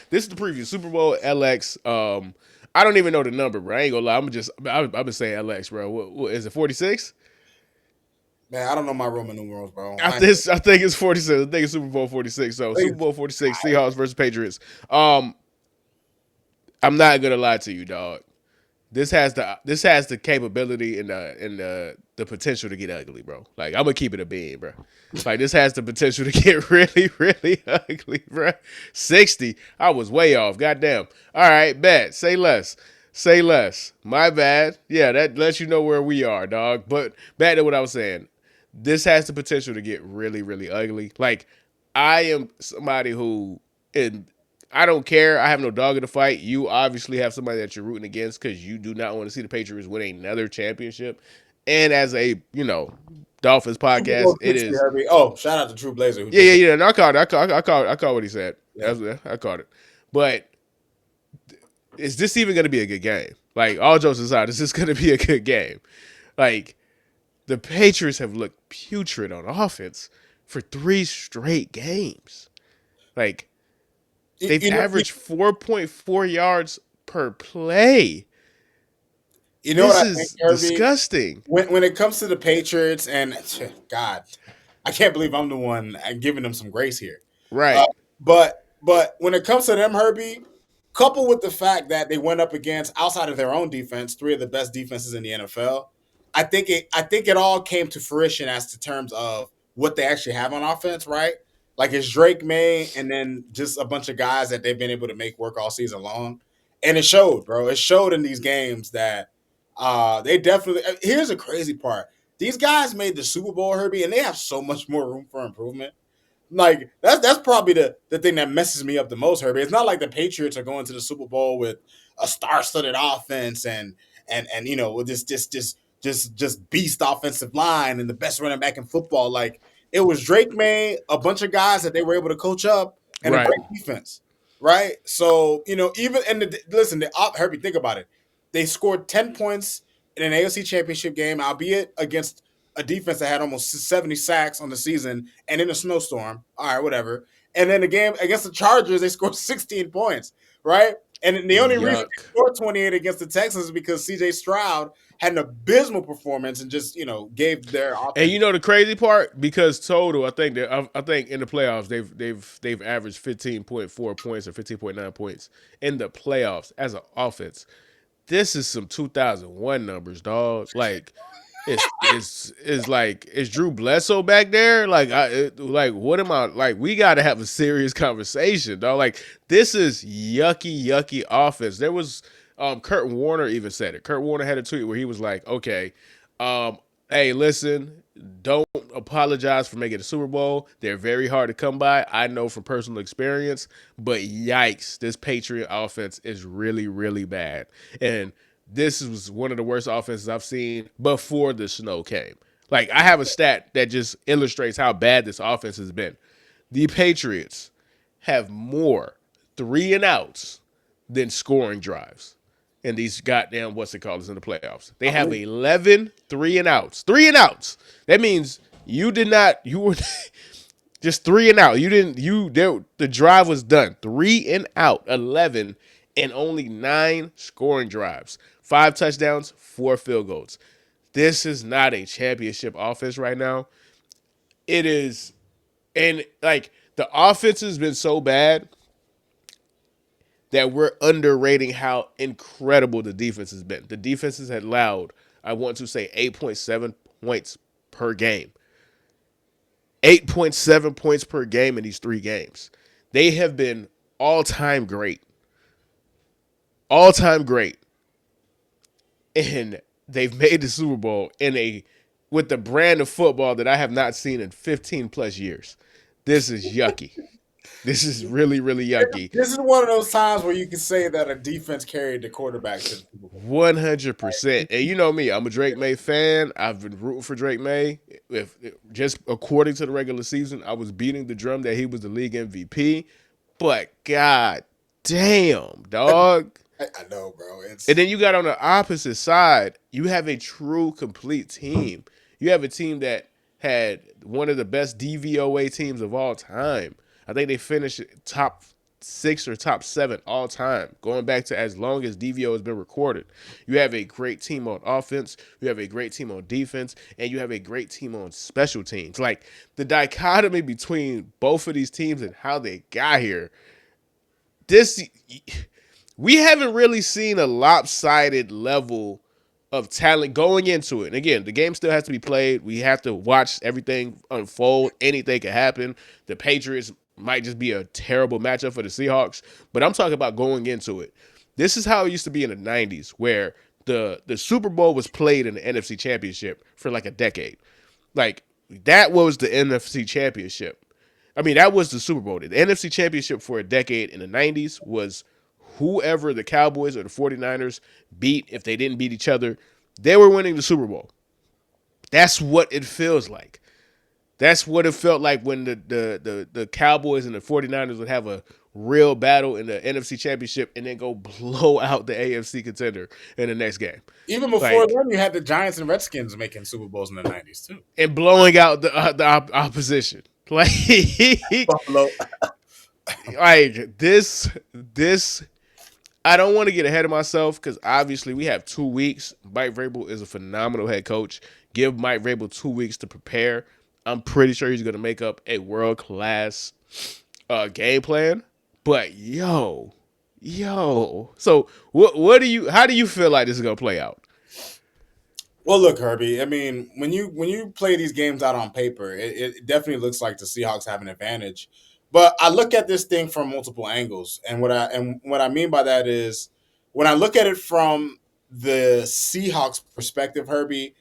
This is the preview. Super Bowl LX. I don't even know the number, bro. I ain't gonna lie. I've been saying LX, bro. What is it? 46? Man, I don't know my Roman numerals, bro. I think it's 46. I think it's Super Bowl 46. So think Super Bowl 46, Seahawks versus Patriots. Um, I'm not gonna lie to you, dog. This has the capability and the potential to get ugly, bro. Like I'm gonna keep it a bean, bro. Like this has the potential to get really, really ugly, bro. 60. I was way off. Goddamn. All right, bet. Say less. Say less. My bad. Yeah, that lets you know where we are, dog. But back to what I was saying. This has the potential to get really, really ugly. Like I am somebody who in I don't care. I have no dog in the fight. You obviously have somebody that you're rooting against because you do not want to see the Patriots win another championship. And as a Dolphins Super podcast, Bowl it 60, is. Herbie. Oh, shout out to True Blazer who Yeah, just yeah, yeah. No, I caught what he said. yeah. I caught it. But is this even going to be a good game? Like all jokes aside, is this going to be a good game? Like the Patriots have looked putrid on offense for 3 straight games. Like You, they've you know, you, averaged 4.4 yards per play. you know what This I think, is Herbie? disgusting. When it comes to the Patriots, and God, I can't believe I'm the one giving them some grace here. Uh, Right. but when it comes to them, Herbie, coupled with the fact that they went up against outside of their own defense, three of the best defenses in the NFL, I think it all came to fruition as to terms of what they actually have on offense, right? Like it's Drake May and then just a bunch of guys that they've been able to make work all season long. And it showed, bro. It showed in these games that they definitely here's the crazy part. These guys made the Super Bowl, Herbie, and they have so much more room for improvement. Like that's probably the thing that messes me up the most, Herbie. It's not like the Patriots are going to the Super Bowl with a star-studded offense and with this just beast offensive line and the best running back in football. Like it was Drake May, a bunch of guys that they were able to coach up, and a Right. great defense, right? So even in the listen, Herbie, think about it. They scored 10 points in an AFC Championship game, albeit against a defense that had almost 70 sacks on the season and in a snowstorm. All right, whatever. And then the game against the Chargers, they scored 16 points, right? And the only reason they Yuck. scored 28 against the Texans is because CJ Stroud had an abysmal performance and just, gave their And offense. you know the crazy part, because total, I think in the playoffs they've averaged 15.4 points or 15.9 points in the playoffs as an offense. This is some 2001 numbers, dog. Like it's like is Drew Bledsoe back there? Like what am I like? We got to have a serious conversation, dog. Like this is yucky offense. There was Kurt Warner even said it. Kurt Warner had a tweet where he was like, okay, um, hey, listen, don't apologize for making the Super Bowl. They're very hard to come by. I know from personal experience, but yikes, this Patriot offense is really, really bad. And this was one of the worst offenses I've seen before the snow came. Like, I have a stat that just illustrates how bad this offense has been. The Patriots have more three and outs than scoring drives in these goddamn what's it called is in the playoffs. They I have believe 11 three and outs. Three and outs. That means you were just three and out. You didn't you there the drive was done. Three and out. 11 and only 9 scoring drives. 5 touchdowns, 4 field goals. This is not a championship offense right now. It is, and like the offense has been so bad that we're underrating how incredible the defense has been. The defense has allowed, I want to say, 8.7 points per game. 8.7 points per game in these 3 games. They have been all time great. All time great. And they've made the Super Bowl with the brand of football that I have not seen in 15 plus years. This is yucky. This is really, really yucky. this is one of those times where you can say that a defense carried the quarterback to the Super Bowl. 100%. And you know me, I'm a Drake May fan. I've been rooting for Drake May. If just according to the regular season, I was beating the drum that he was the league MVP. But god damn, dog. I know, bro. And It's then you got on the opposite side, you have a true complete team. You have a team that had one of the best DVOA teams of all time. I think they finished top six or top seven all time, going back to as long as DVO has been recorded. You have a great team on offense, you have a great team on defense, and you have a great team on special teams. Like the dichotomy between both of these teams and how they got here, this we haven't really seen a lopsided level of talent going into it. And again, the game still has to be played. We have to watch everything unfold. Anything can happen. The Patriots might just be a terrible matchup for the Seahawks. But I'm talking about going into it. This is how it used to be in the 90s, where the Super Bowl was played in the NFC Championship for like a decade. Like, that was the NFC Championship. I mean, that was the Super Bowl. The NFC Championship for a decade in the 90s was whoever the Cowboys or the 49ers beat. If they didn't beat each other, they were winning the Super Bowl. That's what it feels like. That's what it felt like when the Cowboys and the 49ers would have a real battle in the NFC Championship and then go blow out the AFC contender in the next game. Even before Like, then, you had the Giants and Redskins making Super Bowls in the '90s too. and blowing out the opposition. Like, Buffalo. like this I don't want to get ahead of myself because obviously we have 2 weeks. Mike Vrabel is a phenomenal head coach. Give Mike Vrabel 2 weeks to prepare. I'm pretty sure he's going to make up a world class game plan. But yo, so what do you? How do you feel like this is going to play out? Well, look, Herbie. I mean, when you play these games out on paper, it definitely looks like the Seahawks have an advantage. But I look at this thing from multiple angles, and what I mean by that is when I look at it from the Seahawks perspective, Herbie.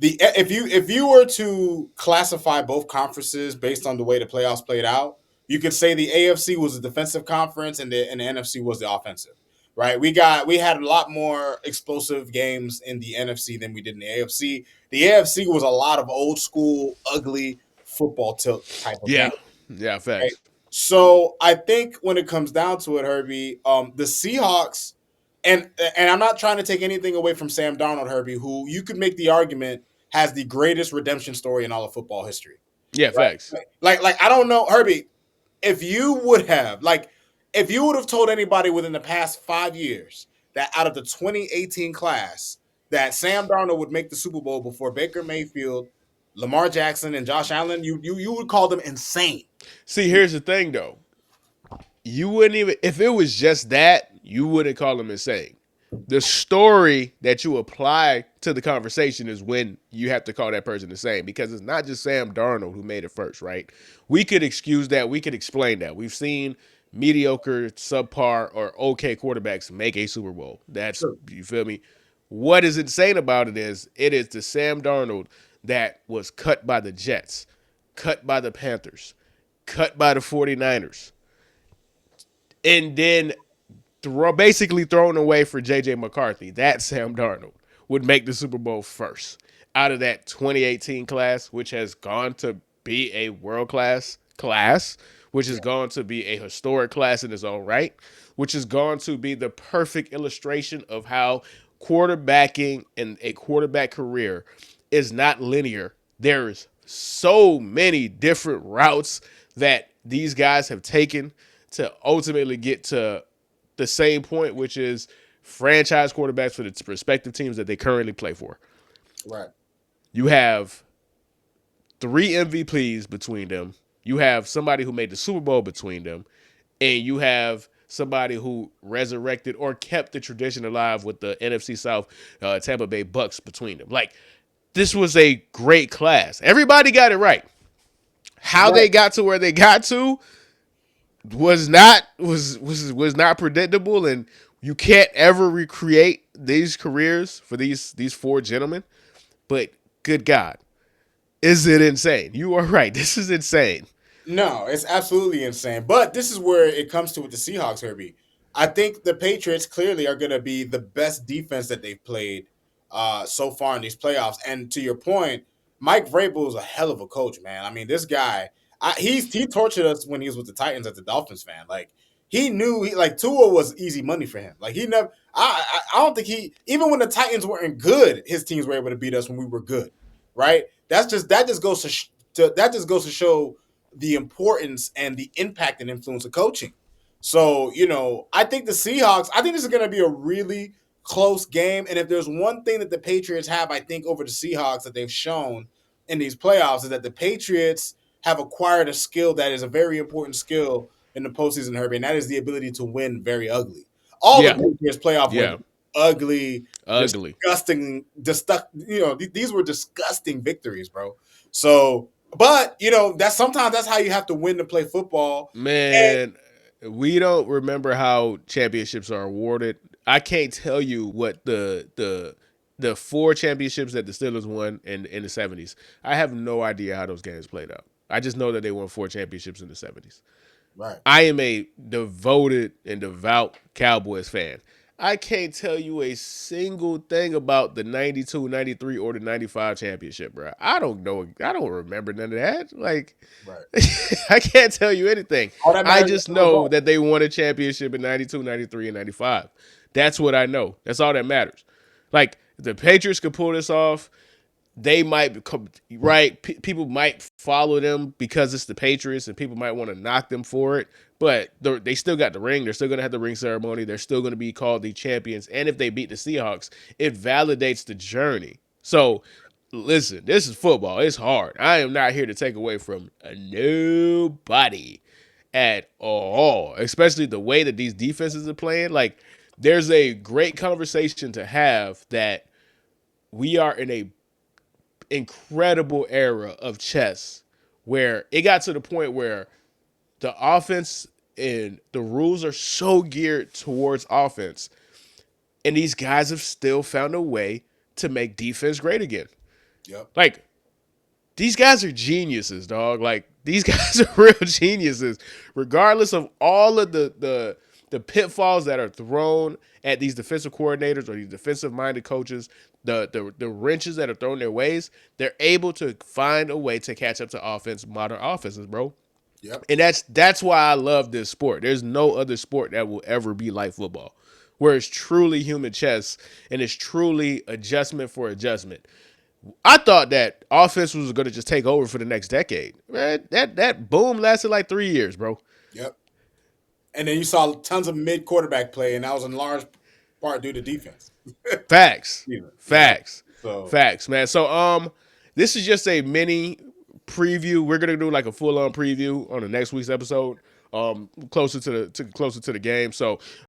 If you were to classify both conferences based on the way the playoffs played out, you could say the AFC was a defensive conference and the NFC was the offensive, right? We had a lot more explosive games in the NFC than we did in the AFC. The AFC was a lot of old school, ugly football tilt type of game. Yeah, yeah, Right? facts. So I think when it comes down to it, Herbie, the Seahawks, and I'm not trying to take anything away from Sam Darnold, Herbie, who you could make the argument has the greatest redemption story in all of football history. Yeah, facts. Right? Like I don't know, Herbie, if you would have if you would have told anybody within the past 5 years that out of the 2018 class that Sam Darnold would make the Super Bowl before Baker Mayfield, Lamar Jackson, and Josh Allen, you would call them insane. See, here's the thing though. You wouldn't even if it was just that, you wouldn't call them insane. The story that you apply to the conversation is when you have to call that person the same because it's not just Sam Darnold who made it first, right? We could excuse that. We could explain that. We've seen mediocre, subpar, or okay quarterbacks make a Super Bowl. That's, Sure. you feel me? What is insane about it is the Sam Darnold that was cut by the Jets, cut by the Panthers, cut by the 49ers, and then basically thrown away for J.J. McCarthy. That Sam Darnold would make the Super Bowl first out of that 2018 class, which has gone to be a world class, which has gone to be a historic class in its own right, which has gone to be the perfect illustration of how quarterbacking and a quarterback career is not linear. There's so many different routes that these guys have taken to ultimately get to the same point, which is franchise quarterbacks for the respective teams that they currently play for. Right. You have three MVPs between them. You have somebody who made the Super Bowl between them, and you have somebody who resurrected or kept the tradition alive with the NFC South Tampa Bay Bucks between them. Like, this was a great class. Everybody got it right. How Right. they got to where they got to was not predictable, and you can't ever recreate these careers for these four gentlemen. But good God, is it insane? You are right. This is insane. No, it's absolutely insane. But this is where it comes to with the Seahawks, Herbie. I think the Patriots clearly are going to be the best defense that they've played so far in these playoffs. And to your point, Mike Vrabel is a hell of a coach, man. I mean, this guy, he tortured us when he was with the Titans as a Dolphins fan. Like he knew like Tua was easy money for him. Like he never, I don't think he even when the Titans weren't good, his teams were able to beat us when we were good, right? That just goes to that just goes to show the importance and the impact and influence of coaching. So, I think the Seahawks, I think this is going to be a really close game. And if there's one thing that the Patriots have, I think, over the Seahawks that they've shown in these playoffs is that the Patriots have acquired a skill that is a very important skill in the postseason, Herbie, and that is the ability to win very ugly. All the Yeah, Patriots playoff wins, yeah, ugly, ugly. disgusting, these were disgusting victories, bro. So, but that's sometimes that's how you have to win to play football. And Man, we don't remember how championships are awarded. I can't tell you what the four championships that the Steelers won in the 70s. I have no idea how those games played out. I just know that they won four championships in the 70s. right. I am a devoted and devout Cowboys fan. I can't tell you a single thing about the 92, 93, or the 95 championship, bro. I don't know. I don't remember none of that. Like, Right. I can't tell you anything. All that I matters is just the know result. that they won a championship in 92, 93, and 95. That's what I know. That's all that matters. Like, if the Patriots could pull this off, they might become right. People might follow them because it's the Patriots, and people might want to knock them for it. But they still got the ring. They're still going to have the ring ceremony. They're still going to be called the champions. And if they beat the Seahawks, it validates the journey. So, listen, this is football. It's hard. I am not here to take away from nobody at all, especially the way that these defenses are playing. Like, there's a great conversation to have that we are in a incredible era of chess where it got to the point where the offense and the rules are so geared towards offense, and these guys have still found a way to make defense great again. Yep. Like, these guys are geniuses, dog. Like, these guys are real geniuses, regardless of all of the pitfalls that are thrown at these defensive coordinators or these defensive minded coaches, the wrenches that are thrown their ways. They're able to find a way to catch up to modern offenses, bro. Yep. And that's why I love this sport. There's no other sport that will ever be like football, where it's truly human chess and it's truly adjustment for adjustment. I thought that offense was going to just take over for the next decade. Man, that boom lasted like 3 years, bro. Yep. And then you saw tons of mid quarterback play, and that was in large part due to defense. Facts, Either, facts, So facts, man. So this is just a mini preview. We're gonna do like a full on preview on the next week's episode. Closer to the game. So